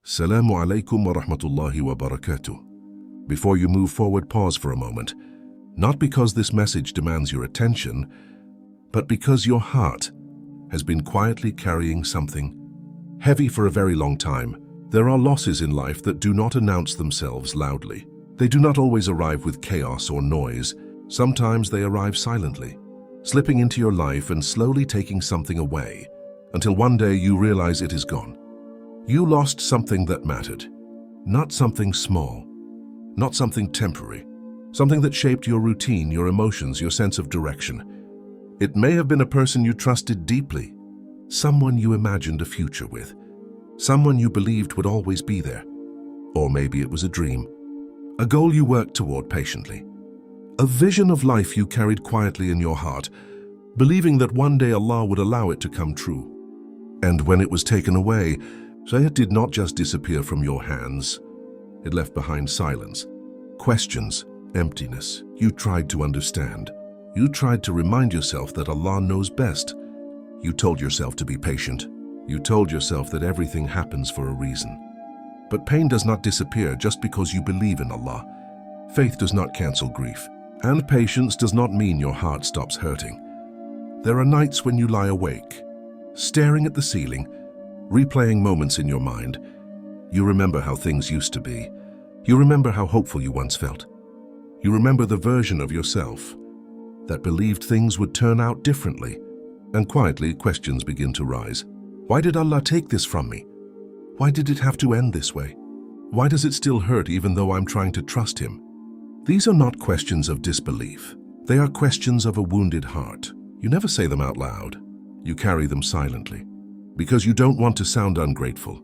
Assalamu alaikum wa rahmatullahi wa barakatuh. Before you move forward, pause for a moment. Not because this message demands your attention, but because your heart has been quietly carrying something heavy for a very long time. There are losses in life that do not announce themselves loudly. They do not always arrive with chaos or noise. Sometimes they arrive silently, slipping into your life and slowly taking something away, until one day you realize it is gone. You lost something that mattered, not something small, not something temporary, something that shaped your routine, your emotions, your sense of direction. It may have been a person you trusted deeply, someone you imagined a future with, someone you believed would always be there. Or maybe it was a dream, a goal you worked toward patiently, a vision of life you carried quietly in your heart, believing that one day Allah would allow it to come true. And when it was taken away, it did not just disappear from your hands. It left behind silence, questions, emptiness. You tried to understand. You tried to remind yourself that Allah knows best. You told yourself to be patient. You told yourself that everything happens for a reason. But pain does not disappear just because you believe in Allah. Faith does not cancel grief. And patience does not mean your heart stops hurting. There are nights when you lie awake, staring at the ceiling, replaying moments in your mind. You remember how things used to be. You remember how hopeful you once felt. You remember the version of yourself that believed things would turn out differently. And quietly, questions begin to rise. Why did Allah take this from me? Why did it have to end this way? Why does it still hurt even though I'm trying to trust Him? These are not questions of disbelief. They are questions of a wounded heart. You never say them out loud. You carry them silently. Because you don't want to sound ungrateful.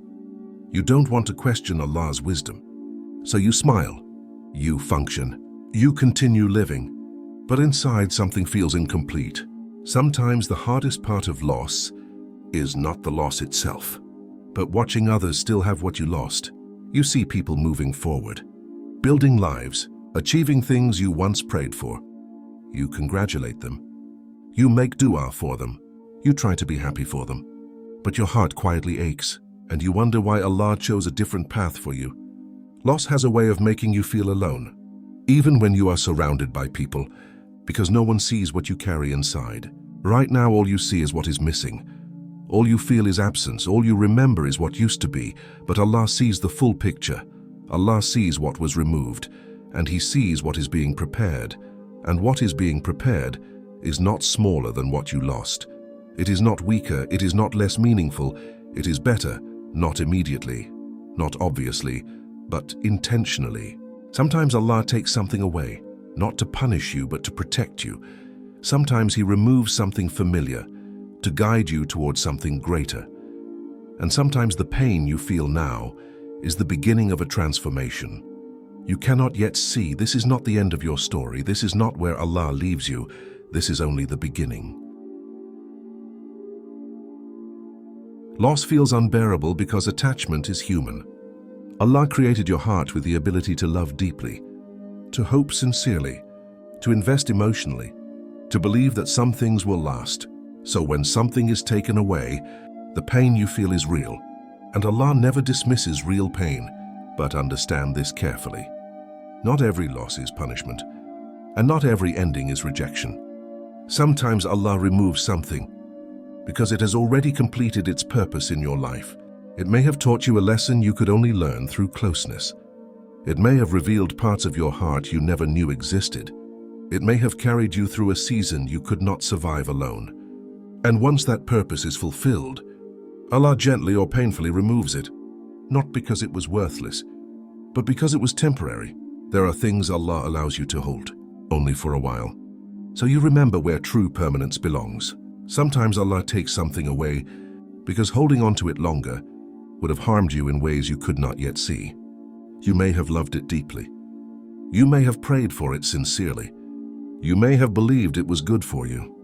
You don't want to question Allah's wisdom. So you smile. You function. You continue living. But inside something feels incomplete. Sometimes the hardest part of loss is not the loss itself, but watching others still have what you lost. You see people moving forward, building lives, achieving things you once prayed for. You congratulate them. You make dua for them. You try to be happy for them. But your heart quietly aches, and you wonder why Allah chose a different path for you. Loss has a way of making you feel alone, even when you are surrounded by people, because no one sees what you carry inside. Right now, all you see is what is missing. All you feel is absence. All you remember is what used to be. But Allah sees the full picture. Allah sees what was removed, and He sees what is being prepared. And what is being prepared is not smaller than what you lost. It is not weaker, it is not less meaningful, it is better, not immediately, not obviously, but intentionally. Sometimes Allah takes something away, not to punish you, but to protect you. Sometimes He removes something familiar, to guide you towards something greater. And sometimes the pain you feel now is the beginning of a transformation. You cannot yet see. This is not the end of your story. This is not where Allah leaves you. This is only the beginning. Loss feels unbearable because attachment is human. Allah created your heart with the ability to love deeply, to hope sincerely, to invest emotionally, to believe that some things will last. So when something is taken away, the pain you feel is real. And Allah never dismisses real pain, but understand this carefully. Not every loss is punishment, and not every ending is rejection. Sometimes Allah removes something because it has already completed its purpose in your life. It may have taught you a lesson you could only learn through closeness. It may have revealed parts of your heart you never knew existed. It may have carried you through a season you could not survive alone. And once that purpose is fulfilled, Allah gently or painfully removes it, not because it was worthless, but because it was temporary. There are things Allah allows you to hold, only for a while. So you remember where true permanence belongs. Sometimes Allah takes something away because holding on to it longer would have harmed you in ways you could not yet see. You may have loved it deeply. You may have prayed for it sincerely. You may have believed it was good for you.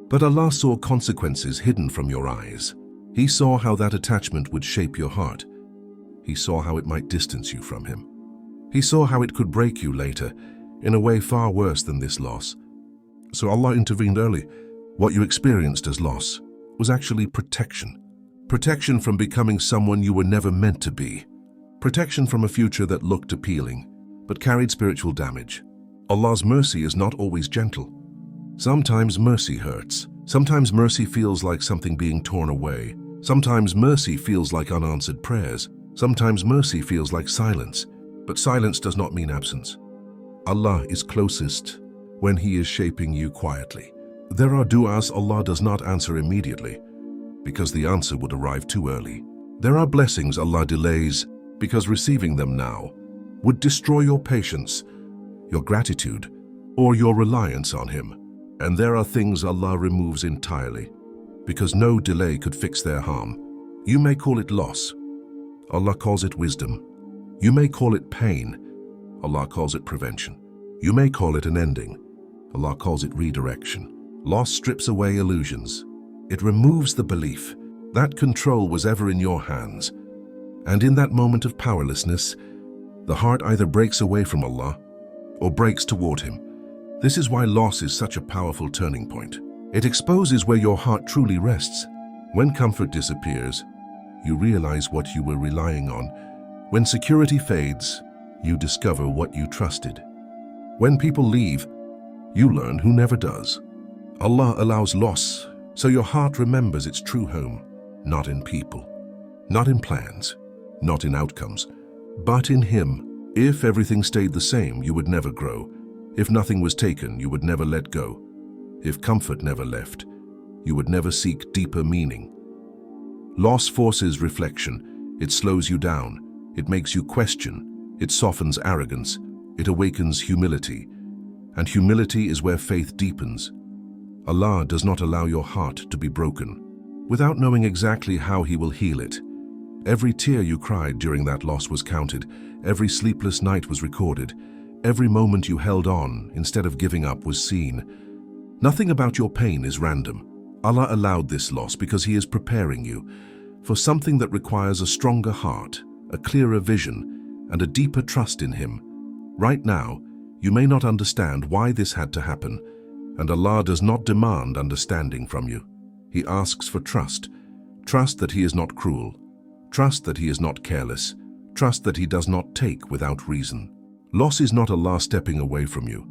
But Allah saw consequences hidden from your eyes. He saw how that attachment would shape your heart. He saw how it might distance you from Him. He saw how it could break you later, in a way far worse than this loss. So Allah intervened early. What you experienced as loss was actually protection. Protection from becoming someone you were never meant to be. protection from a future that looked appealing, but carried spiritual damage. Allah's mercy is not always gentle. Sometimes mercy hurts. Sometimes mercy feels like something being torn away. Sometimes mercy feels like unanswered prayers. Sometimes mercy feels like silence. But silence does not mean absence. Allah is closest when He is shaping you quietly. There are du'as Allah does not answer immediately because the answer would arrive too early. There are blessings Allah delays because receiving them now would destroy your patience, your gratitude, or your reliance on Him. And there are things Allah removes entirely because no delay could fix their harm. You may call it loss. Allah calls it wisdom. You may call it pain. Allah calls it prevention. You may call it an ending. Allah calls it redirection. Loss strips away illusions. It removes the belief that control was ever in your hands. And in that moment of powerlessness, the heart either breaks away from Allah or breaks toward Him. This is why loss is such a powerful turning point. It exposes where your heart truly rests. When comfort disappears, you realize what you were relying on. When security fades, you discover what you trusted. When people leave, you learn who never does. Allah allows loss so your heart remembers its true home, not in people, not in plans, not in outcomes, but in Him. If everything stayed the same, you would never grow. If nothing was taken, you would never let go. If comfort never left, you would never seek deeper meaning. Loss forces reflection. It slows you down. It makes you question. It softens arrogance. It awakens humility. And humility is where faith deepens. Allah does not allow your heart to be broken without knowing exactly how He will heal it. Every tear you cried during that loss was counted. Every sleepless night was recorded. Every moment you held on instead of giving up was seen. Nothing about your pain is random. Allah allowed this loss because He is preparing you for something that requires a stronger heart, a clearer vision, and a deeper trust in Him. Right now, you may not understand why this had to happen, and Allah does not demand understanding from you. He asks for trust. Trust that He is not cruel. Trust that He is not careless. Trust that He does not take without reason. Loss is not Allah stepping away from you.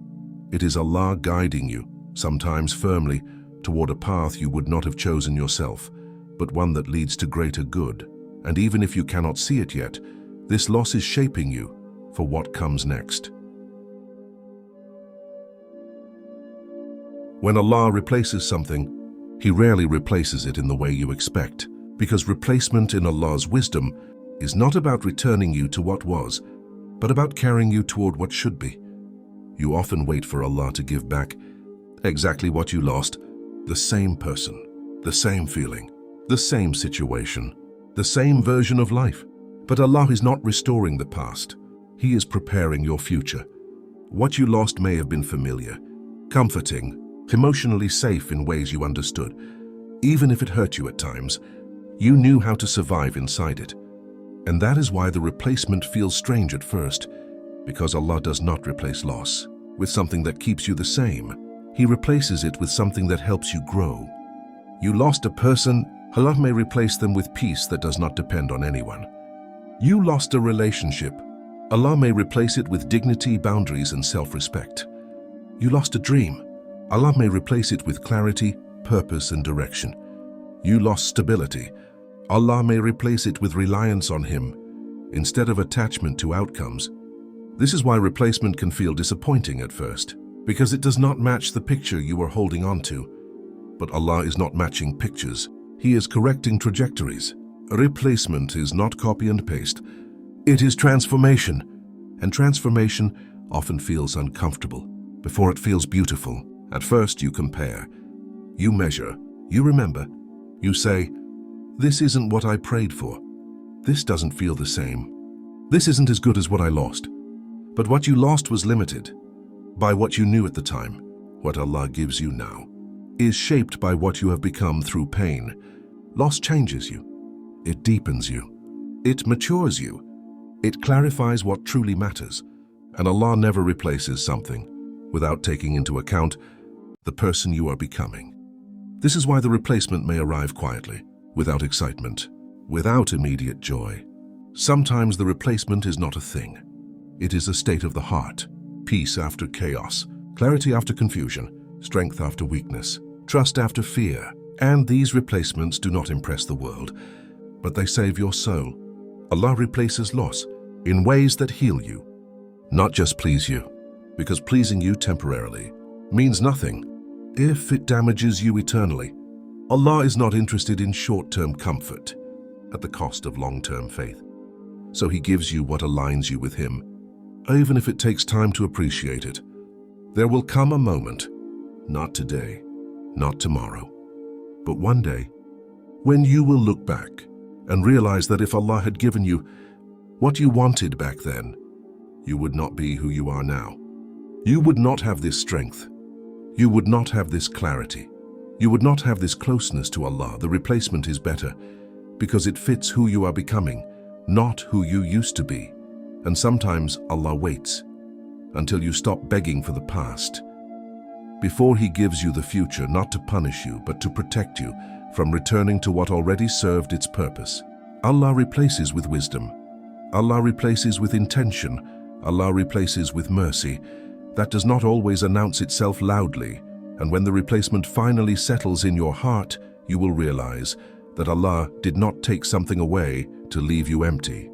It is Allah guiding you, sometimes firmly, toward a path you would not have chosen yourself, but one that leads to greater good. And even if you cannot see it yet, this loss is shaping you for what comes next. When Allah replaces something, He rarely replaces it in the way you expect, because replacement in Allah's wisdom is not about returning you to what was, but about carrying you toward what should be. You often wait for Allah to give back exactly what you lost, the same person, the same feeling, the same situation, the same version of life. But Allah is not restoring the past. He is preparing your future. What you lost may have been familiar, comforting, emotionally safe in ways you understood. Even if it hurt you at times, you knew how to survive inside it. And that is why the replacement feels strange at first, because Allah does not replace loss with something that keeps you the same. He replaces it with something that helps you grow. You lost a person, Allah may replace them with peace that does not depend on anyone. You lost a relationship, Allah may replace it with dignity, boundaries, and self-respect. You lost a dream, Allah may replace it with clarity, purpose, and direction. You lost stability, Allah may replace it with reliance on Him instead of attachment to outcomes. This is why replacement can feel disappointing at first, because it does not match the picture you are holding on to. But Allah is not matching pictures. He is correcting trajectories. A replacement is not copy and paste. It is transformation. And transformation often feels uncomfortable before it feels beautiful. At first you compare, you measure, you remember, you say, "This isn't what I prayed for. This doesn't feel the same. This isn't as good as what I lost." But what you lost was limited by what you knew at the time. What Allah gives you now is shaped by what you have become through pain. Loss changes you. It deepens you. It matures you. It clarifies what truly matters. And Allah never replaces something without taking into account the person you are becoming. This is why the replacement may arrive quietly, without excitement, without immediate joy. Sometimes the replacement is not a thing. It is a state of the heart. Peace after chaos, clarity after confusion, strength after weakness, trust after fear. And these replacements do not impress the world, but they save your soul. Allah replaces loss in ways that heal you, not just please you, because pleasing you temporarily means nothing if it damages you eternally. Allah is not interested in short-term comfort at the cost of long-term faith. So He gives you what aligns you with Him, even if it takes time to appreciate it. There will come a moment, not today, not tomorrow, but one day, when you will look back and realize that if Allah had given you what you wanted back then, you would not be who you are now. You would not have this strength. You would not have this clarity. You would not have this closeness to Allah. The replacement is better because it fits who you are becoming, not who you used to be. And sometimes Allah waits until you stop begging for the past before He gives you the future, not to punish you, but to protect you from returning to what already served its purpose. Allah replaces with wisdom. Allah replaces with intention. Allah replaces with mercy. That does not always announce itself loudly, and when the replacement finally settles in your heart, you will realize that Allah did not take something away to leave you empty.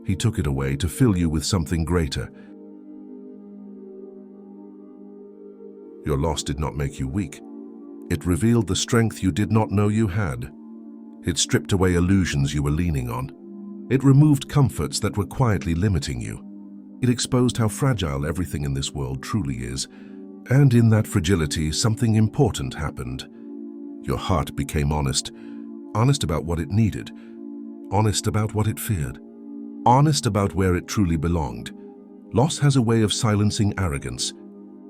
He took it away to fill you with something greater. Your loss did not make you weak. It revealed the strength you did not know you had. It stripped away illusions you were leaning on. It removed comforts that were quietly limiting you. It exposed how fragile everything in this world truly is, and in that fragility, something important happened. Your heart became honest about what it needed, honest about what it feared, honest about where it truly belonged. Loss has a way of silencing arrogance.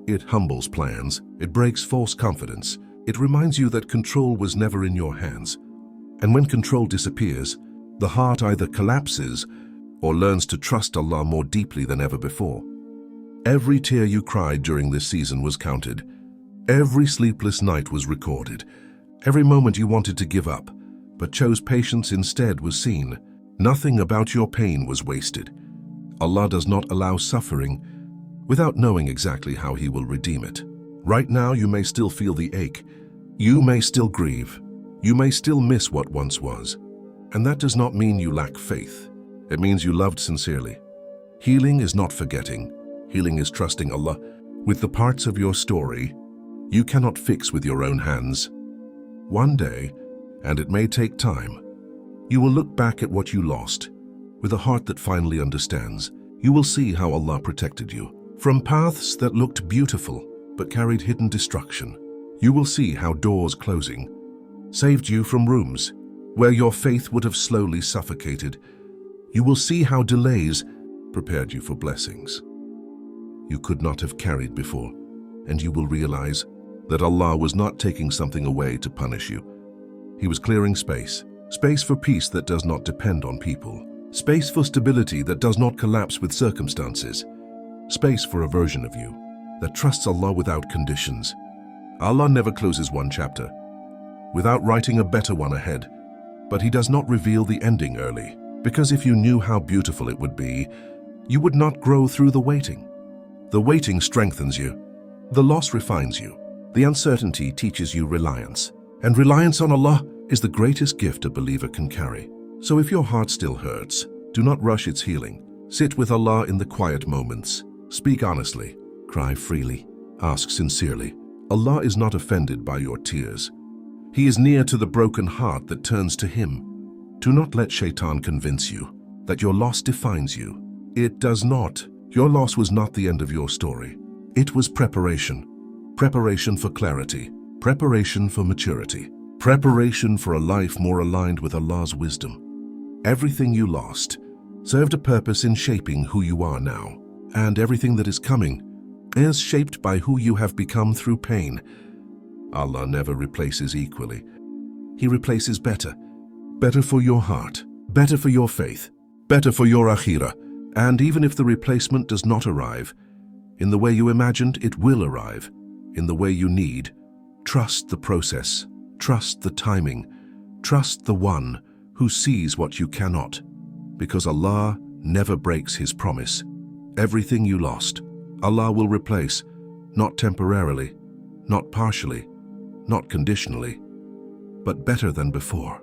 It humbles plans, it breaks false confidence, it reminds you that control was never in your hands. And when control disappears, the heart either collapses or learns to trust Allah more deeply than ever before. Every tear you cried during this season was counted. Every sleepless night was recorded. Every moment you wanted to give up, but chose patience instead, was seen. Nothing about your pain was wasted. Allah does not allow suffering without knowing exactly how He will redeem it. Right now you may still feel the ache. You may still grieve. You may still miss what once was. And that does not mean you lack faith. It means you loved sincerely. Healing is not forgetting. Healing is trusting Allah with the parts of your story you cannot fix with your own hands. One day, and it may take time, you will look back at what you lost with a heart that finally understands. You will see how Allah protected you from paths that looked beautiful but carried hidden destruction. You will see how doors closing saved you from rooms where your faith would have slowly suffocated. You will see how delays prepared you for blessings you could not have carried before, and you will realize that Allah was not taking something away to punish you. He was clearing space for peace that does not depend on people, space for stability that does not collapse with circumstances, space for a version of you that trusts Allah without conditions. Allah never closes one chapter without writing a better one ahead, but He does not reveal the ending early, because if you knew how beautiful it would be, you would not grow through the waiting. The waiting strengthens you. The loss refines you. The uncertainty teaches you reliance. And reliance on Allah is the greatest gift a believer can carry. So if your heart still hurts, do not rush its healing. Sit with Allah in the quiet moments. Speak honestly. Cry freely. Ask sincerely. Allah is not offended by your tears. He is near to the broken heart that turns to Him. Do not let Shaitan convince you that your loss defines you. It does not. Your loss was not the end of your story. It was preparation. Preparation for clarity. Preparation for maturity. Preparation for a life more aligned with Allah's wisdom. Everything you lost served a purpose in shaping who you are now. And everything that is coming is shaped by who you have become through pain. Allah never replaces equally. He replaces better. Better for your heart. Better for your faith. Better for your akhirah. And even if the replacement does not arrive in the way you imagined, it will arrive in the way you need. Trust the process. Trust the timing. Trust the one who sees what you cannot. Because Allah never breaks His promise. Everything you lost, Allah will replace, not temporarily, not partially, not conditionally, but better than before.